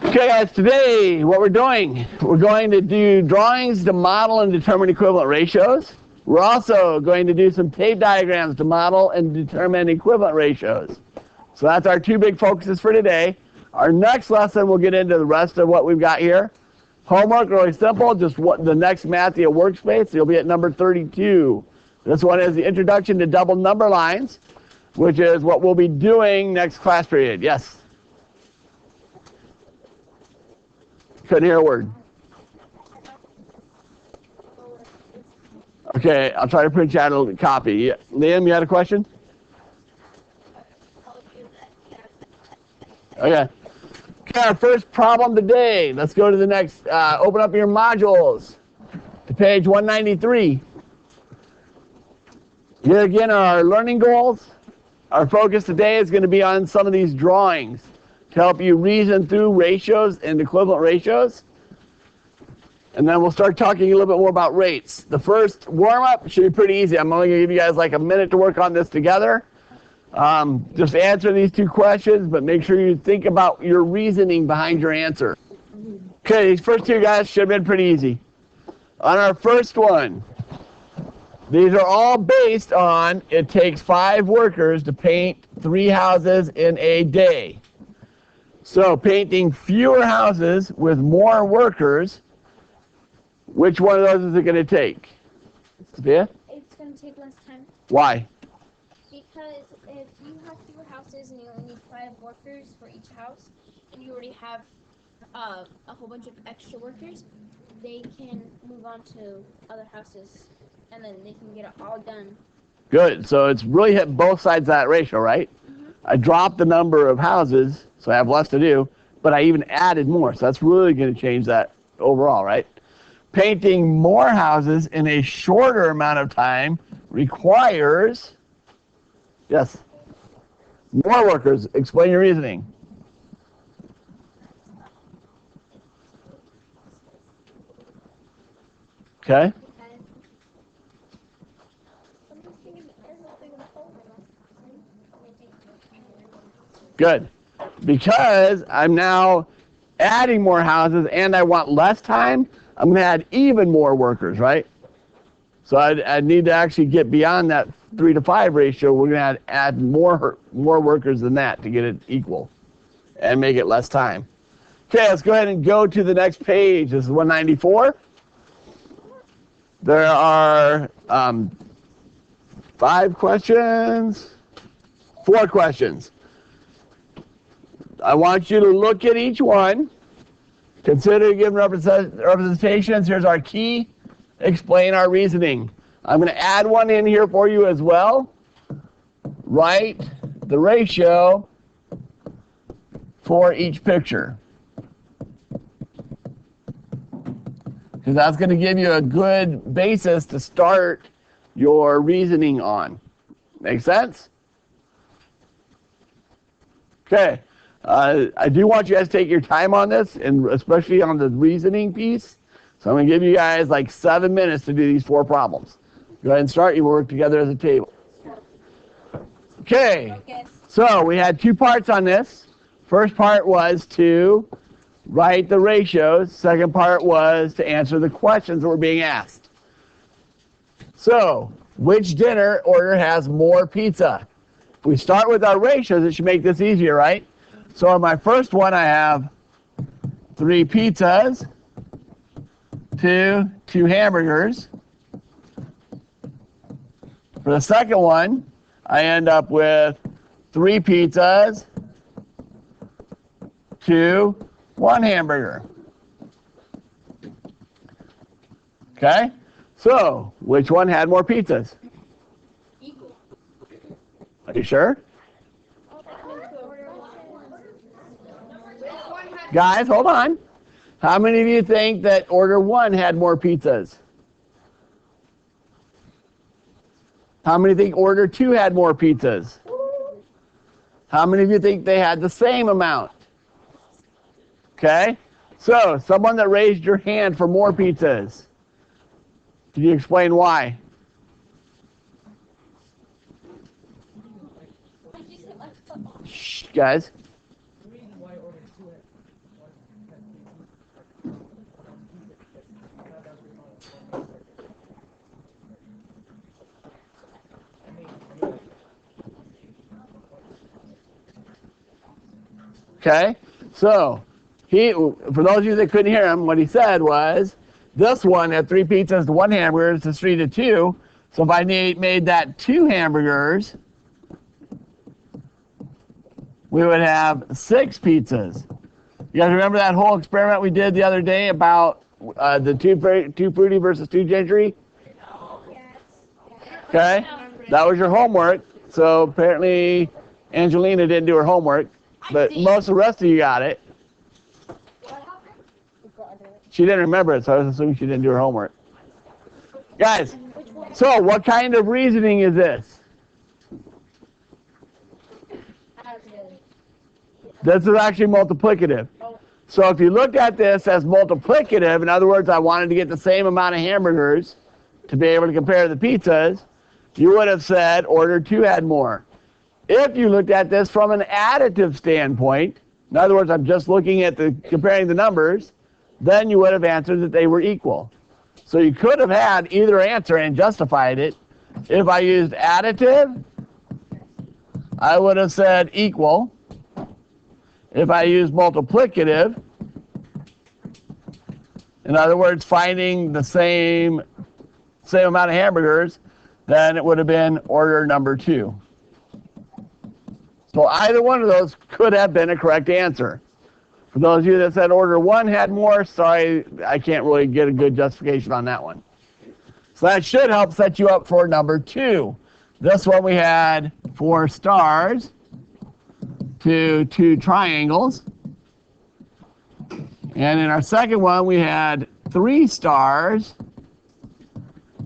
Okay guys, today what we're going to do drawings to model and determine equivalent ratios. We're also going to do some tape diagrams to model and determine equivalent ratios. So that's our two big focuses for today. Our next lesson we'll get into the rest of what we've got here. Homework, really simple, just the next Matthew workspace. You'll be at number 32. This one is the introduction to double number lines, which is what we'll be doing next class period. Yes? Couldn't hear a word. Okay, I'll try to print you out a copy. Yeah. Liam, you had a question? Okay. Okay, our first problem today. Let's go to the next. Open up your modules to page 193. Here again are our learning goals. Our focus today is going to be on some of these drawings to help you reason through ratios and equivalent ratios. And then we'll start talking a little bit more about rates. The first warm-up should be pretty easy. I'm only going to give you guys like a minute to work on this together. Just answer these two questions, but make sure you think about your reasoning behind your answer. Okay, these first two guys should have been pretty easy. On our first one, these are all based on it takes 5 workers to paint 3 houses in a day. So painting fewer houses with more workers, which one of those is it going to take? Sophia? It's going to take less time. Why? Because if you have fewer houses and you only need 5 workers for each house, and you already have a whole bunch of extra workers, they can move on to other houses, and then they can get it all done. Good. So it's really hit both sides of that ratio, right? Mm-hmm. I dropped the number of houses, so I have less to do, but I even added more. So that's really going to change that overall, right? Painting more houses in a shorter amount of time requires, yes, more workers. Explain your reasoning. Okay. Good. Because I'm now adding more houses and I want less time, I'm going to add even more workers, right? So I need to actually get beyond that 3 to 5 ratio. We're going to add more workers than that to get it equal and make it less time. Okay, let's go ahead and go to the next page. This is 194. There are 4 questions. I want you to look at each one. Consider given representations. Here's our key. Explain our reasoning. I'm going to add one in here for you as well. Write the ratio for each picture. Because that's going to give you a good basis to start your reasoning on. Make sense? Okay. I do want you guys to take your time on this, and especially on the reasoning piece. So I'm going to give you guys like 7 minutes to do these 4 problems. Go ahead and start. You work together as a table. Okay. So we had 2 parts on this. First part was to write the ratios. Second part was to answer the questions that were being asked. So which dinner order has more pizza? If we start with our ratios, it should make this easier, right? So on my first one, I have 3 pizzas to 2 hamburgers. For the second one, I end up with 3 pizzas to 1 hamburger. Okay? So, which one had more pizzas? Equal. Are you sure? Guys, hold on. How many of you think that order 1 had more pizzas? How many think order 2 had more pizzas? How many of you think they had the same amount? Okay. So, someone that raised your hand for more pizzas. Can you explain why? Shh, guys. Okay? So, for those of you that couldn't hear him, what he said was, this one had 3 pizzas to 1 hamburger, it's 3 to 2. So if I made that 2 hamburgers, we would have 6 pizzas. You guys remember that whole experiment we did the other day about the 2 fruity versus 2 gingery? Okay? That was your homework. So apparently Angelina didn't do her homework, but most of the rest of you got it. She didn't remember it, so I was assuming she didn't do her homework. Guys, so what kind of reasoning is this? This is actually multiplicative. So if you looked at this as multiplicative, in other words, I wanted to get the same amount of hamburgers to be able to compare the pizzas, you would have said order 2 had more. If you looked at this from an additive standpoint, in other words, I'm just looking at comparing the numbers, then you would have answered that they were equal. So you could have had either answer and justified it. If I used additive, I would have said equal. If I used multiplicative, in other words, finding the same amount of hamburgers, then it would have been order number 2. So either one of those could have been a correct answer. For those of you that said order 1 had more, sorry, I can't really get a good justification on that one. So that should help set you up for number 2. This one we had 4 stars to 2 triangles. And in our second one, we had 3 stars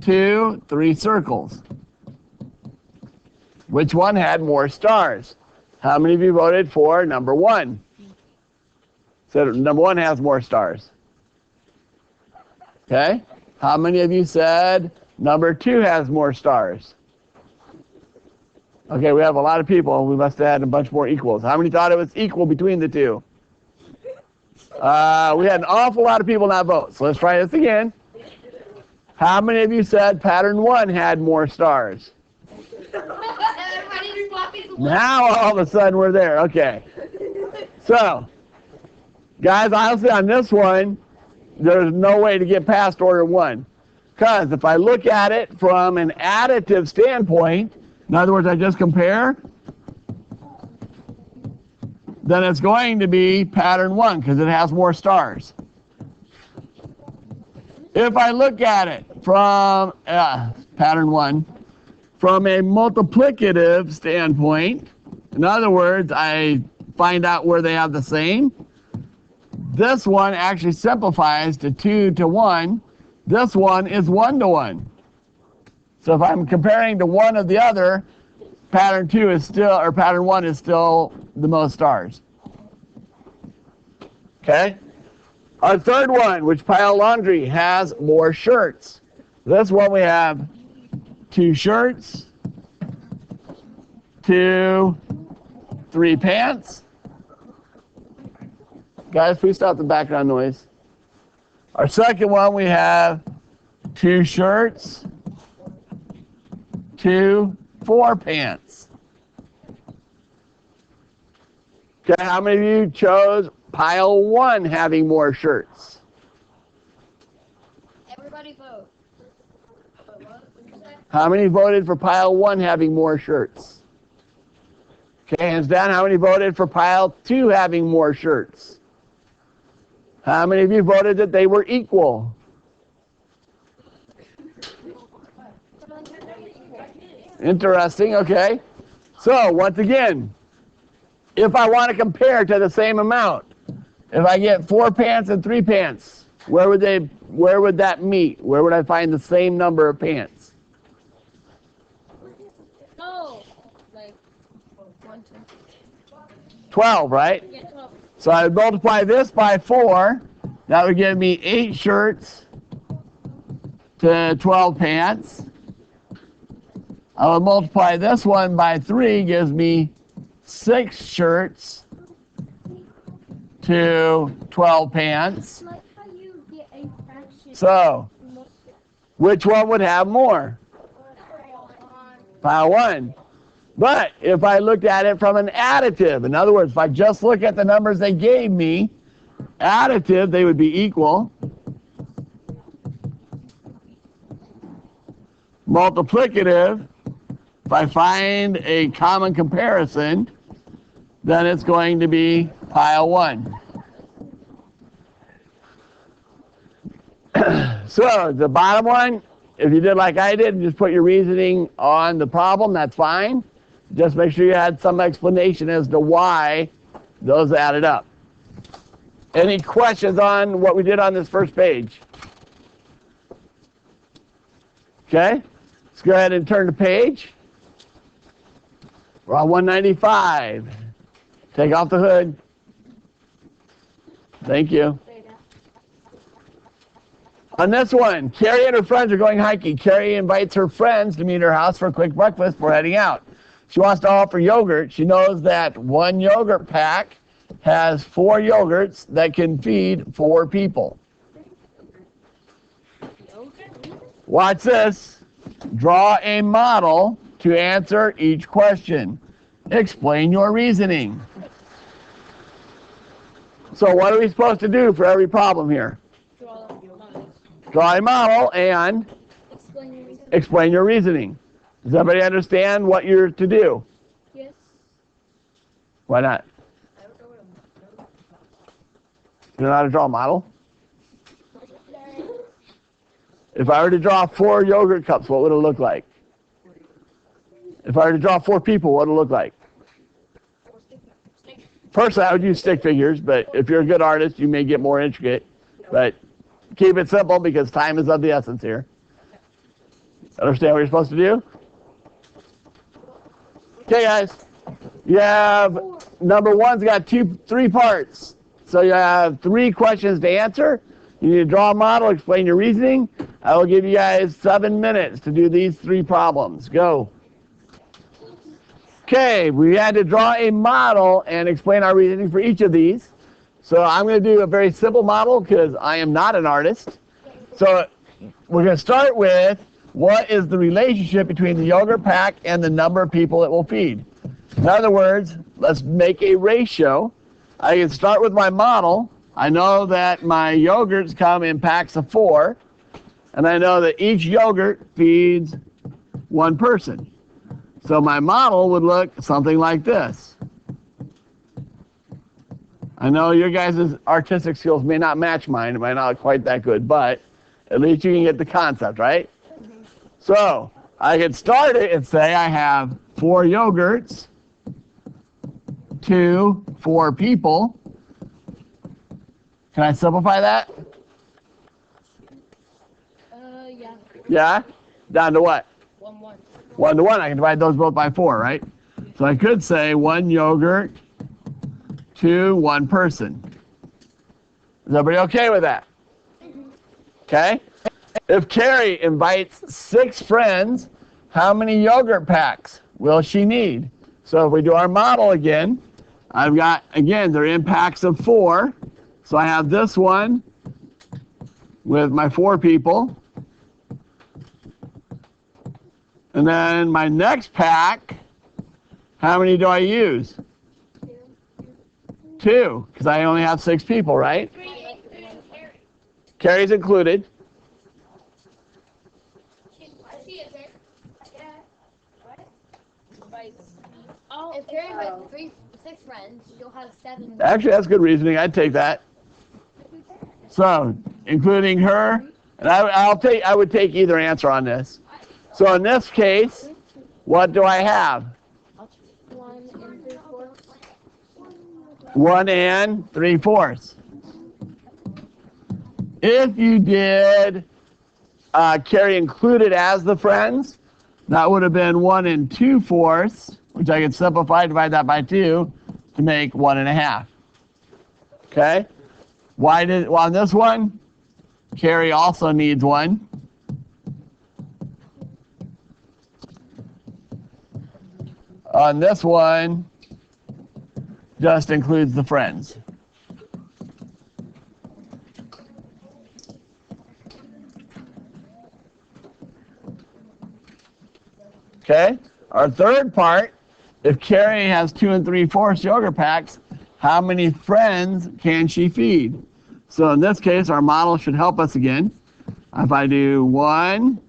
to 3 circles. Which one had more stars? How many of you voted for number 1? So number 1 has more stars. Okay? How many of you said number 2 has more stars? Okay, we have a lot of people. We must have had a bunch more equals. How many thought it was equal between the 2? We had an awful lot of people not vote. So let's try this again. How many of you said pattern 1 had more stars? Now all of a sudden we're there. Okay. So, guys, honestly on this one, there's no way to get past order 1. Because if I look at it from an additive standpoint, in other words, I just compare, then it's going to be pattern 1 because it has more stars. If I look at it from pattern 1, from a multiplicative standpoint, in other words, I find out where they have the same, this one actually simplifies to 2 to 1. This one is 1 to 1. So if I'm comparing to one of the other, pattern 2 is still, or pattern 1 is still the most stars. Okay? Our third one, which pile laundry, has more shirts. This one we have 2 shirts, 2, 3 pants. Guys, please stop the background noise. Our second one we have 2 shirts, 2, 4 pants. Okay, how many of you chose pile 1 having more shirts? Everybody vote. How many voted for pile 1 having more shirts? Okay, hands down, how many voted for pile 2 having more shirts? How many of you voted that they were equal? Interesting, okay. So, once again, if I want to compare to the same amount, if I get 4 pants and 3 pants, where would that meet? Where would I find the same number of pants? No. Like 1, 2. 12, right? Yeah, 12. So I would multiply this by 4. That would give me 8 shirts to 12 pants. I would multiply this one by 3, gives me 6 shirts to 12 pants. So, which one would have more? Pile 1. But if I looked at it from an additive, in other words, if I just look at the numbers they gave me, additive, they would be equal. Multiplicative, if I find a common comparison, then it's going to be pile 1. So the bottom one, if you did like I did, just put your reasoning on the problem, that's fine. Just make sure you had some explanation as to why those added up. Any questions on what we did on this first page? Okay, let's go ahead and turn the page. We're on 195. Take off the hood. Thank you. On this one, Carrie and her friends are going hiking. Carrie invites her friends to meet her house for a quick breakfast before heading out. She wants to offer yogurt. She knows that one yogurt pack has 4 yogurts that can feed 4 people. Watch this. Draw a model to answer each question. Explain your reasoning. So what are we supposed to do for every problem here? Draw a model and explain your reasoning. Does everybody understand what you're to do? Yes. Why not? You know how to draw a model? If I were to draw 4 yogurt cups, what would it look like? If I were to draw 4 people, what would it look like? Personally, I would use stick figures, but if you're a good artist, you may get more intricate. But keep it simple because time is of the essence here. Understand what you're supposed to do? Okay, guys. You have number 1's got 3 parts. So you have 3 questions to answer. You need to draw a model, explain your reasoning. I will give you guys 7 minutes to do these 3 problems. Go. Okay, we had to draw a model and explain our reasoning for each of these. So I'm going to do a very simple model because I am not an artist. So we're going to start with what is the relationship between the yogurt pack and the number of people it will feed. In other words, let's make a ratio. I can start with my model. I know that my yogurts come in packs of 4, and I know that each yogurt feeds 1 person. So my model would look something like this. I know your guys' artistic skills may not match mine. It might not quite that good, but at least you can get the concept, right? So I could start it and say I have 4 yogurts to 4 people. Can I simplify that? Yeah. Yeah? Down to what? 1, 1. 1 to 1. I can divide those both by 4, right? So I could say 1 yogurt to 1 person. Is everybody okay with that? Okay? If Carrie invites 6 friends, how many yogurt packs will she need? So if we do our model again, I've got, again, they're in packs of 4. So I have this one with my 4 people. And then my next pack, how many do I use? 2, because I only have 6 people, right? Carrie's included. If Carrie has 6 friends, you'll have 7. Actually, that's good reasoning. I'd take that. So, including her, and I would take either answer on this. So in this case, what do I have? 1 and 3/4. If you did Carrie included as the friends, that would have been 1 and 2/4, which I could simplify, divide that by 2 to make 1 1/2. Okay? Well, on this one, Carrie also needs 1. On this one, just includes the friends. Okay? Our third part if Carrie has 2 3/4 yogurt packs, how many friends can she feed? So in this case, our model should help us again. If I do 1,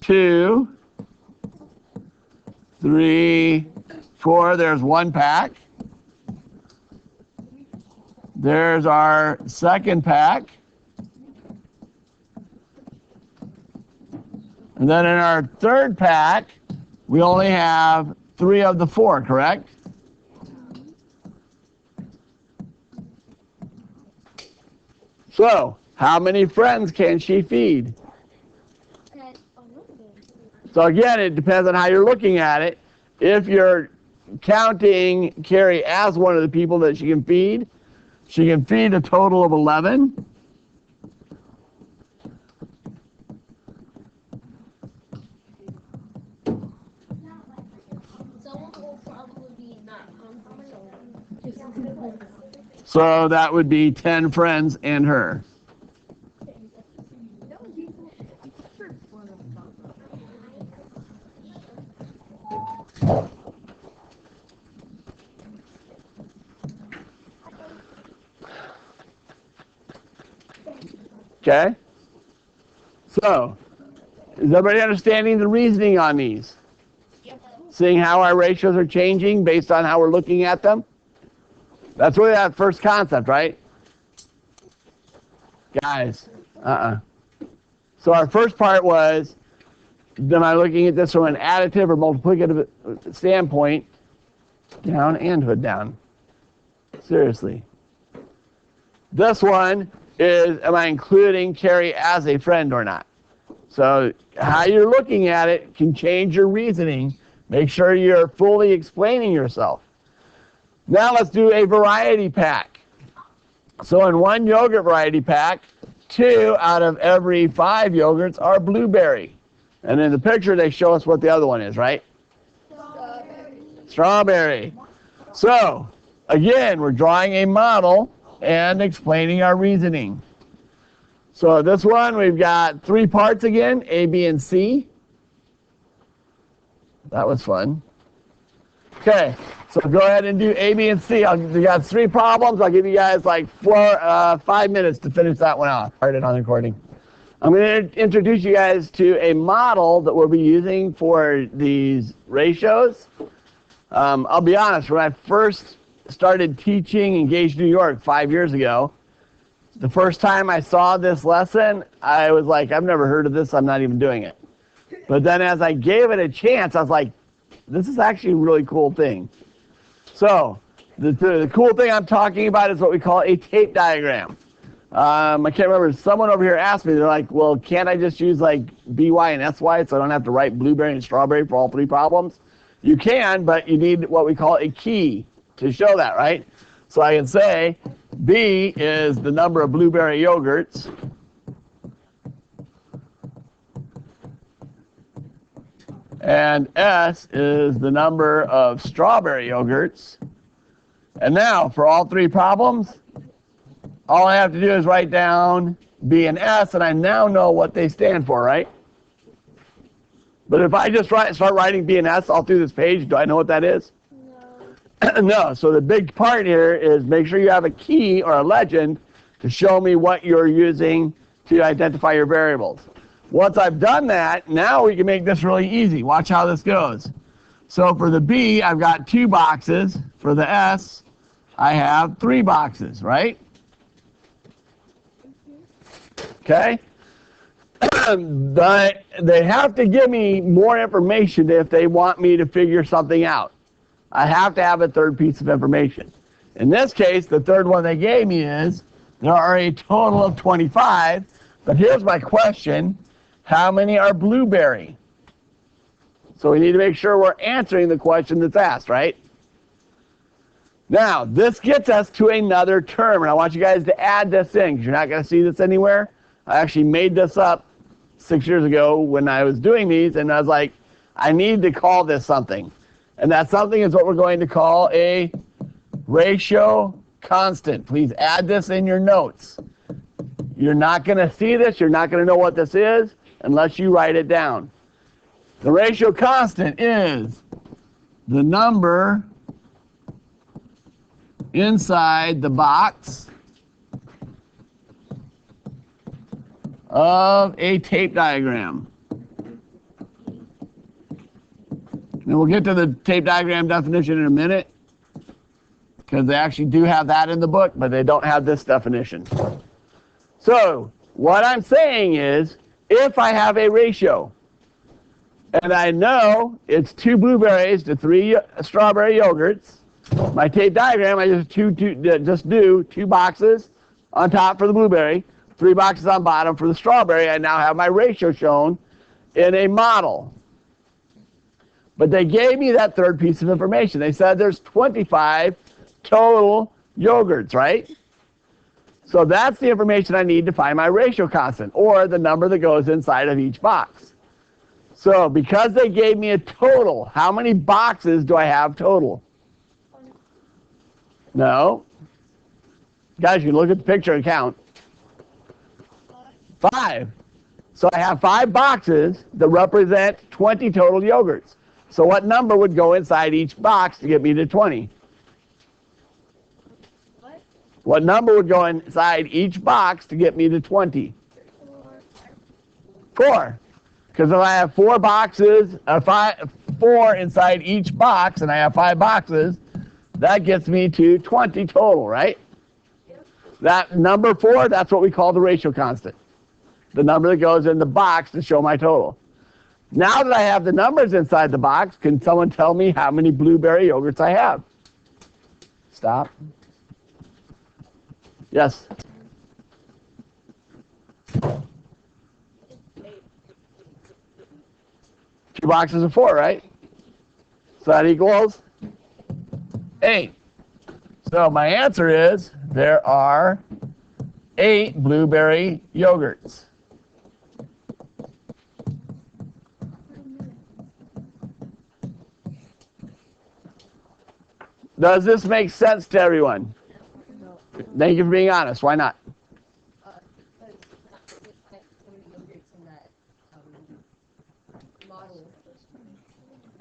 2, 3, 4, there's 1 pack. There's our second pack. And then in our third pack, we only have 3 of the 4, correct? So, how many friends can she feed? So again, it depends on how you're looking at it. If you're counting Carrie as one of the people that she can feed a total of 11. So that would be 10 friends and her. Okay? So, is everybody understanding the reasoning on these? Yep. Seeing how our ratios are changing based on how we're looking at them? That's really that first concept, right? Guys, So our first part was, am I looking at this from an additive or multiplicative standpoint? Down and hood down. Seriously. This one is, am I including Carrie as a friend or not? So how you're looking at it can change your reasoning. Make sure you're fully explaining yourself. Now let's do a variety pack. So in one yogurt variety pack, 2 out of every 5 yogurts are blueberry. And in the picture, they show us what the other one is, right? Strawberry. So, again, we're drawing a model and explaining our reasoning. So this one, we've got 3 parts again, A, B, and C. That was fun. Okay, so go ahead and do A, B, and C. We got 3 problems. I'll give you guys like 5 minutes to finish that one off. Started on the recording. I'm going to introduce you guys to a model that we'll be using for these ratios. I'll be honest, when I first started teaching Engage New York 5 years ago, the first time I saw this lesson, I was like, I've never heard of this, I'm not even doing it. But then as I gave it a chance, I was like, this is actually a really cool thing. So, the cool thing I'm talking about is what we call a tape diagram. I can't remember, someone over here asked me, they're like, well, can't I just use like BY and SY so I don't have to write blueberry and strawberry for all 3 problems? You can, but you need what we call a key to show that, right? So I can say B is the number of blueberry yogurts. And S is the number of strawberry yogurts. And now, for all 3 problems, all I have to do is write down B and S, and I now know what they stand for, right? But if I just start writing B and S all through this page, do I know what that is? No. No. So the big part here is make sure you have a key or a legend to show me what you're using to identify your variables. Once I've done that, now we can make this really easy. Watch how this goes. So for the B, I've got 2 boxes. For the S, I have 3 boxes, right? Okay? But they have to give me more information if they want me to figure something out. I have to have a 3rd piece of information. In this case, the 3rd one they gave me is, there are a total of 25, but here's my question. How many are blueberry? So we need to make sure we're answering the question that's asked, right? Now, this gets us to another term, and I want you guys to add this in, because you're not going to see this anywhere. I actually made this up 6 years ago when I was doing these, and I was like, I need to call this something. And that something is what we're going to call a ratio constant. Please add this in your notes. You're not going to see this, you're not going to know what this is, unless you write it down. The ratio constant is the number inside the box of a tape diagram. And we'll get to the tape diagram definition in a minute, because they actually do have that in the book, but they don't have this definition. So what I'm saying is, if I have a ratio, and I know it's 2 blueberries to 3 strawberry yogurts, my tape diagram, I just do 2 boxes on top for the blueberry, 3 boxes on bottom for the strawberry. I now have my ratio shown in a model. But they gave me that third piece of information. They said there's 25 total yogurts, right? So that's the information I need to find my ratio constant, or the number that goes inside of each box. So because they gave me a total, how many boxes do I have total? No. Guys, you can look at the picture and count. 5. So I have 5 boxes that represent 20 total yogurts. So what number would go inside each box to get me to 20? What number would go inside each box to get me to 20? 4. Because if I have 4 boxes, 4 inside each box, and I have 5 boxes, that gets me to 20 total, right? That number 4, that's what we call the ratio constant. The number that goes in the box to show my total. Now that I have the numbers inside the box, can someone tell me how many blueberry yogurts I have? Stop. Yes? 2 boxes of 4, right? So that equals 8. So my answer is there are 8 blueberry yogurts. Does this make sense to everyone? No. Thank you for being honest. Why not?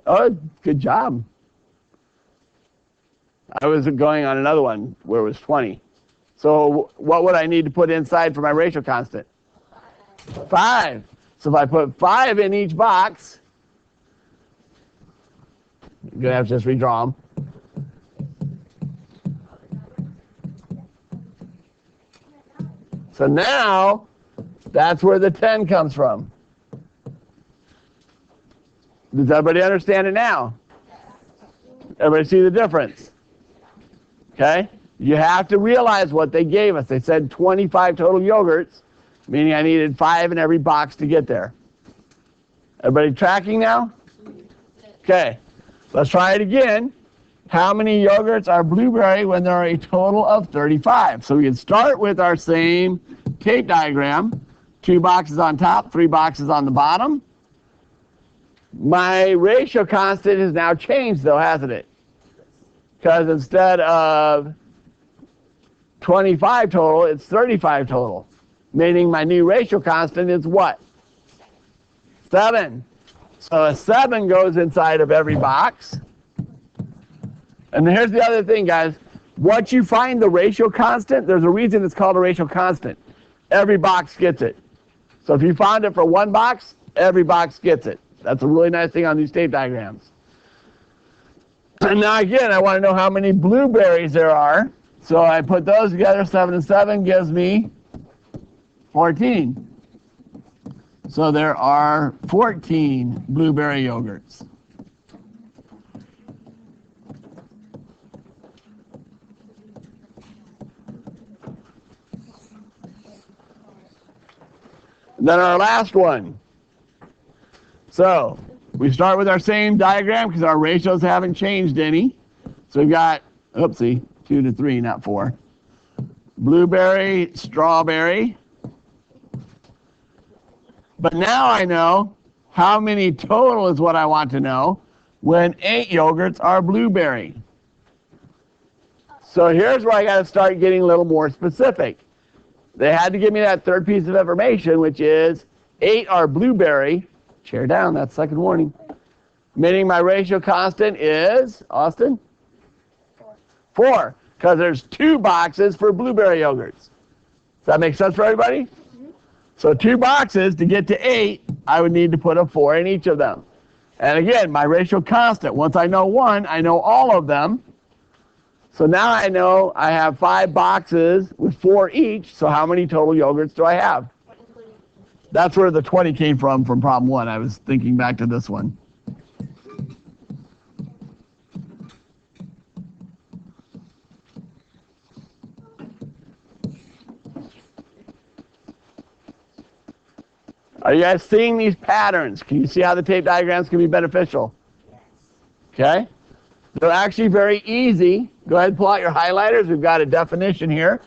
Oh, good job. I was going on another one where it was 20. So what would I need to put inside for my ratio constant? 5. So if I put 5 in each box, I'm going to have to just redraw them. So now, that's where the 10 comes from. Does everybody understand it now? Everybody see the difference? Okay? You have to realize what they gave us. They said 25 total yogurts, meaning I needed 5 in every box to get there. Everybody tracking now? Okay. Let's try it again. How many yogurts are blueberry when there are a total of 35? So we can start with our same tape diagram. 2 boxes on top, 3 boxes on the bottom. My ratio constant has now changed though, hasn't it? Because instead of 25 total, it's 35 total. Meaning my new ratio constant is what? 7. So a 7 goes inside of every box. And here's the other thing, guys. Once you find the ratio constant, there's a reason it's called a ratio constant. Every box gets it. So if you found it for 1 box, every box gets it. That's a really nice thing on these tape diagrams. And now again, I want to know how many blueberries there are. So I put those together. 7 and 7 gives me 14. So there are 14 blueberry yogurts. Then our last one. So we start with our same diagram because our ratios haven't changed any. So we've got, oopsie, 2 to 3, not 4. Blueberry, strawberry. But now I know how many total is what I want to know when 8 yogurts are blueberry. So here's where I got to start getting a little more specific. They had to give me that third piece of information, which is 8 are blueberry Chair down, that's second warning. Meaning my ratio constant is, Austin? 4, because there's 2 boxes for blueberry yogurts. Does that make sense for everybody? Mm-hmm. So 2 boxes, to get to 8, I would need to put a 4 in each of them. And again, my ratio constant, once I know 1, I know all of them. So now I know I have 5 boxes with 4 each, so how many total yogurts do I have? That's where the 20 came from problem 1. I was thinking back to this one. Are you guys seeing these patterns? Can you see how the tape diagrams can be beneficial? Yes. Okay? They're actually very easy. Go ahead and pull out your highlighters. We've got a definition here.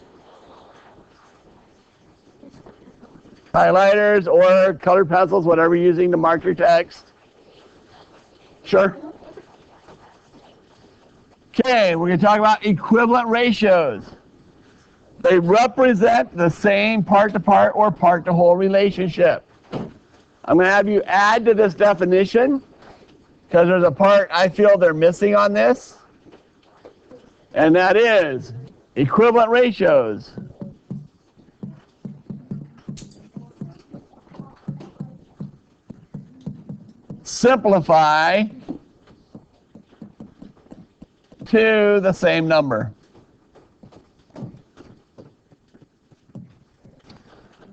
Highlighters or colored pencils, whatever you're using to mark your text. Sure. Okay, we're going to talk about equivalent ratios. They represent the same part-to-part or part-to-whole relationship. I'm going to have you add to this definition because there's a part I feel they're missing on this, and that is equivalent ratios simplify to the same number.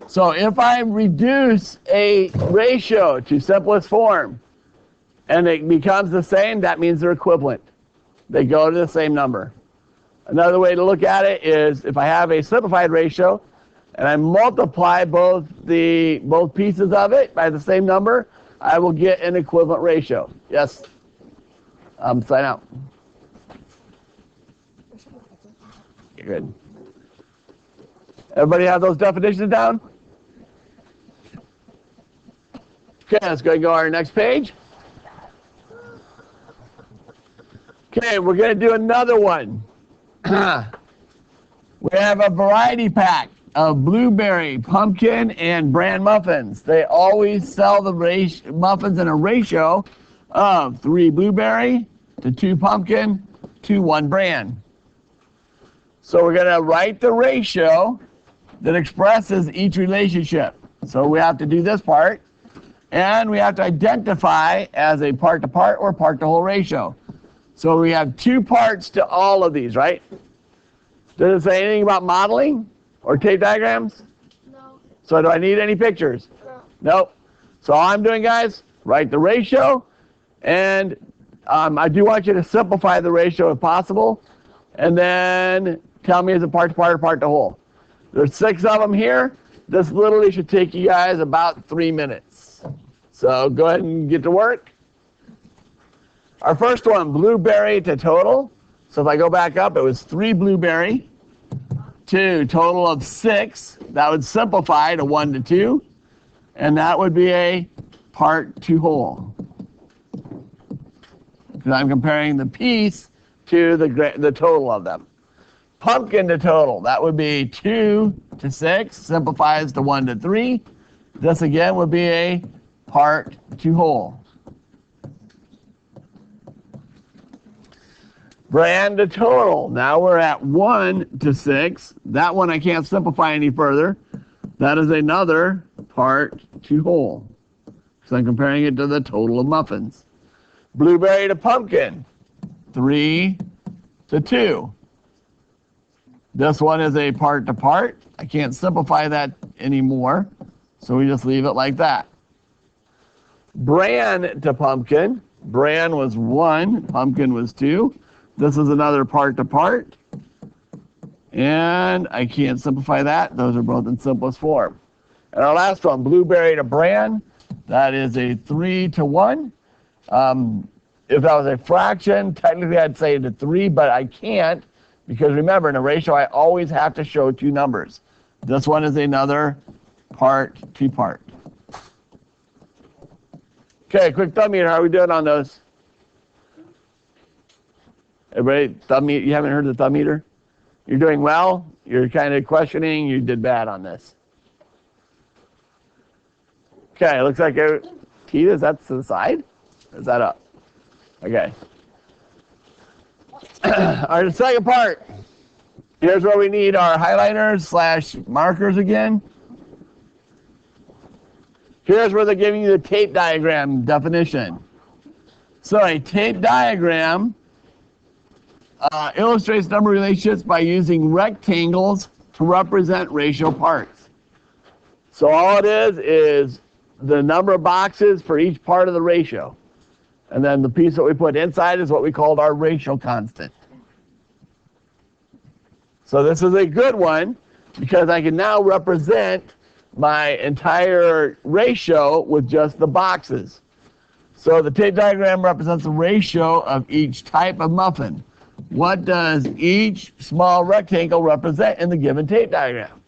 So if I reduce a ratio to simplest form and it becomes the same, that means they're equivalent. They go to the same number. Another way to look at it is if I have a simplified ratio and I multiply both pieces of it by the same number, I will get an equivalent ratio. Yes? Sign out. Good. Everybody have those definitions down? Okay, let's go to our next page. Okay, we're going to do another one. We have a variety pack of blueberry, pumpkin, and bran muffins. They always sell the muffins in a ratio of 3 blueberry to 2 pumpkin to 1 bran. So we're going to write the ratio that expresses each relationship. So we have to do this part. And we have to identify as a part-to-part or part-to-whole ratio. So we have 2 parts to all of these, right? Does it say anything about modeling or tape diagrams? No. So do I need any pictures? No. Nope. So all I'm doing, guys, write the ratio. And I do want you to simplify the ratio if possible. And then tell me is it part-to-part or part-to-whole. There's 6 of them here. This literally should take you guys about 3 minutes. So go ahead and get to work. Our first one, blueberry to total. So if I go back up, it was 3 blueberry to total of 6. That would simplify to 1 to 2. And that would be a part to whole. Because I'm comparing the piece to the total of them. Pumpkin to total, that would be 2 to 6, simplifies to 1 to 3. This again would be a part to whole. Bran to total, now we're at 1 to 6. That one I can't simplify any further. That is another part to whole. So I'm comparing it to the total of muffins. Blueberry to pumpkin, 3 to 2. This one is a part to part. I can't simplify that anymore, so we just leave it like that. Bran to pumpkin. Bran was 1, pumpkin was 2. This is another part to part. And I can't simplify that. Those are both in simplest form. And our last one, blueberry to bran. That is a 3 to 1. If that was a fraction, technically I'd say to 3, but I can't. Because remember, in a ratio, I always have to show 2 numbers. This one is another part to part. Okay, quick thumb meter. How are we doing on those? Everybody, thumb meter? You haven't heard the thumb meter? You're doing well? You're kind of questioning? You did bad on this. Okay, looks like Tita, is that to the side? Or is that up? Okay. All right, the second part. Here's where we need our highlighters / markers again. Here's where they're giving you the tape diagram definition. So a tape diagram illustrates number relationships by using rectangles to represent ratio parts. So all it is the number of boxes for each part of the ratio. And then the piece that we put inside is what we called our ratio constant. So this is a good one because I can now represent my entire ratio with just the boxes. So the tape diagram represents the ratio of each type of muffin. What does each small rectangle represent in the given tape diagram?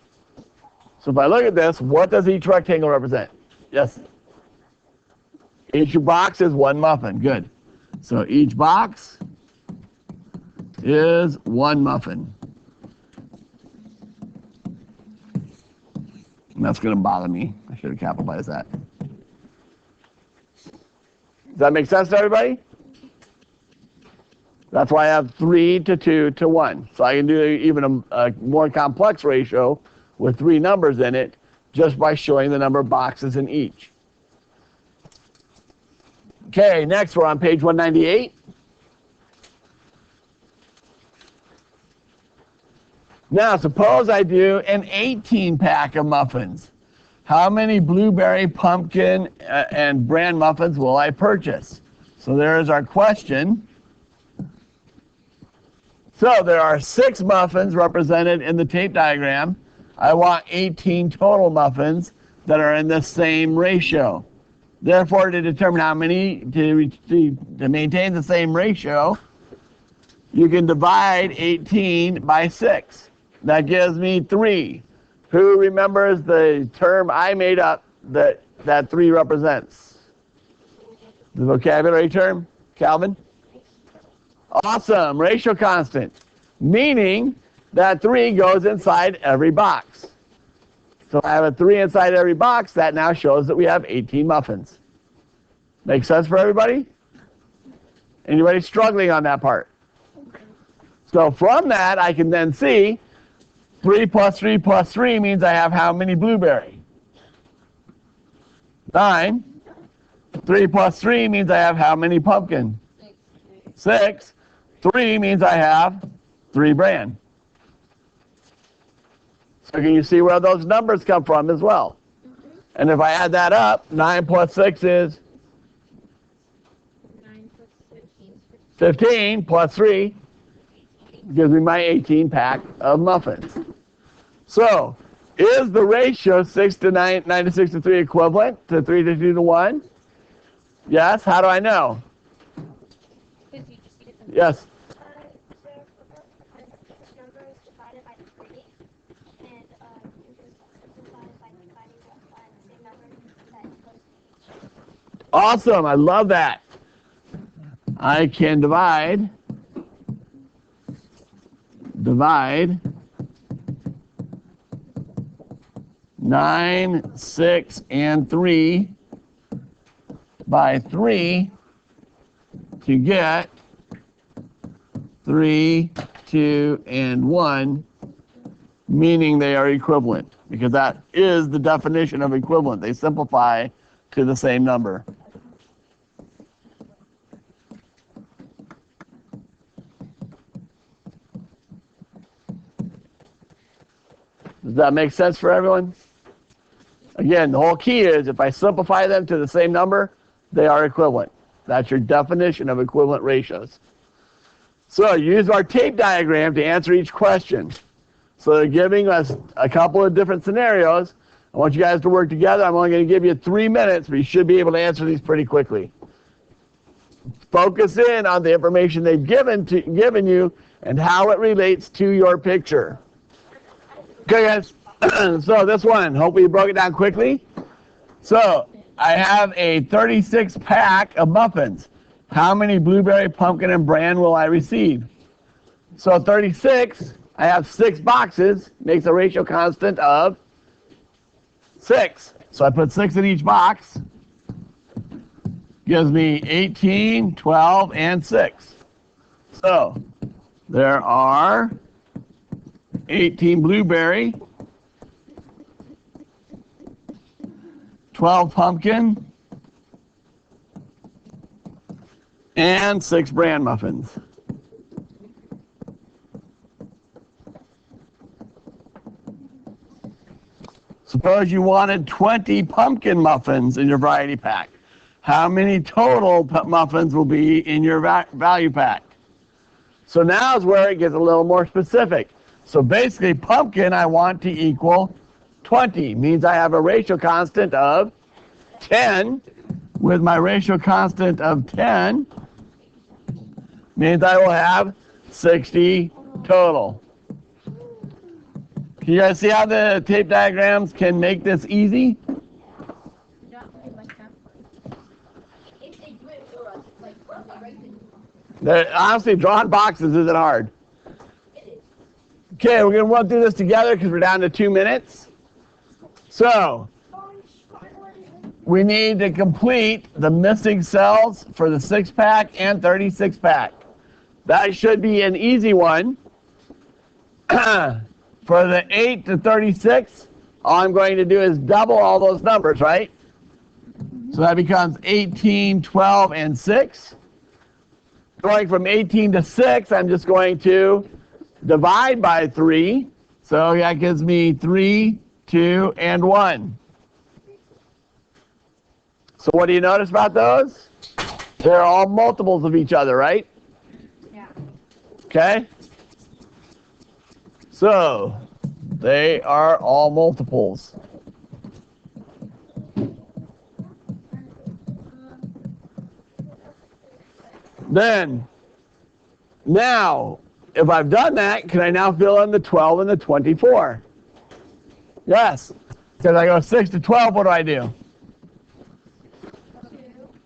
So if I look at this, what does each rectangle represent? Yes? Each box is one muffin. Good. So each box is one muffin. And that's going to bother me. I should have capitalized that. Does that make sense to everybody? That's why I have 3 to 2 to 1. So I can do even a more complex ratio with 3 numbers in it just by showing the number of boxes in each. Okay, next we're on page 198. Now, suppose I do an 18-pack of muffins. How many blueberry, pumpkin, and bran muffins will I purchase? So there is our question. So there are 6 muffins represented in the tape diagram. I want 18 total muffins that are in the same ratio. Therefore, to determine how many, to maintain the same ratio, you can divide 18 by 6. That gives me 3. Who remembers the term I made up that 3 represents? The vocabulary term? Calvin? Awesome. Ratio constant. Meaning that 3 goes inside every box. So I have a 3 inside every box. That now shows that we have 18 muffins. Make sense for everybody? Anybody struggling on that part? So from that, I can then see 3 plus 3 plus 3 means I have how many blueberry? 9. 3 plus 3 means I have how many pumpkin? 6. 3 means I have 3 bran. So can you see where those numbers come from as well? And if I add that up, 9 plus 6 is 9 plus 15. 15 plus 3 gives me my 18 pack of muffins. So is the ratio 6 to 9, 9 to 6 to 3 equivalent to 3 to 2 to 1? Yes. How do I know? Yes. Awesome. I love that. I can divide 9, 6, and 3 by 3 to get 3, 2, and 1, meaning they are equivalent, because that is the definition of equivalent. They simplify to the same number. Does that make sense for everyone? Again, the whole key is if I simplify them to the same number, they are equivalent. That's your definition of equivalent ratios. So use our tape diagram to answer each question. So they're giving us a couple of different scenarios. I want you guys to work together. I'm only going to give you 3 minutes, but you should be able to answer these pretty quickly. Focus in on the information they've given you and how it relates to your picture. Okay, guys. So this one, hopefully you broke it down quickly. So I have a 36 pack of muffins. How many blueberry, pumpkin, and bran will I receive? So 36, I have 6 boxes, makes a ratio constant of 6. So I put 6 in each box. gives me 18, 12, and 6. So there are 18 blueberry, 12 pumpkin, and 6 bran muffins. Suppose you wanted 20 pumpkin muffins in your variety pack. How many total muffins will be in your value pack? So now is where it gets a little more specific. So basically, pumpkin I want to equal 20. Means I have a ratio constant of 10. With my ratio constant of 10, means I will have 60 total. Can you guys see how the tape diagrams can make this easy? Honestly, drawing boxes isn't hard. Okay, we're going to run through this together because we're down to 2 minutes. So, we need to complete the missing cells for the 6-pack and 36-pack. That should be an easy one. For the 8 to 36, all I'm going to do is double all those numbers, right? So that becomes 18, 12, and 6. Going from 18 to 6, I'm just going to divide by 3. So that gives me 3, 2, and 1. So what do you notice about those? They're all multiples of each other, right? Yeah. Okay? So, they are all multiples. Then, now, if I've done that, can I now fill in the 12 and the 24? Yes. Because I go 6 to 12, what do I do? 2.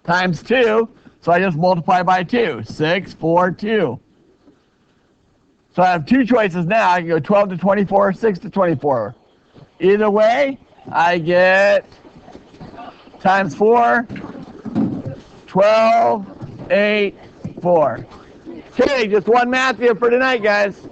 Times 2. So I just multiply by 2. 6, 4, 2. So I have 2 choices now. I can go 12 to 24 or 6 to 24. Either way, I get times 4, 12, 8, 4. Okay, just one math here for tonight, guys.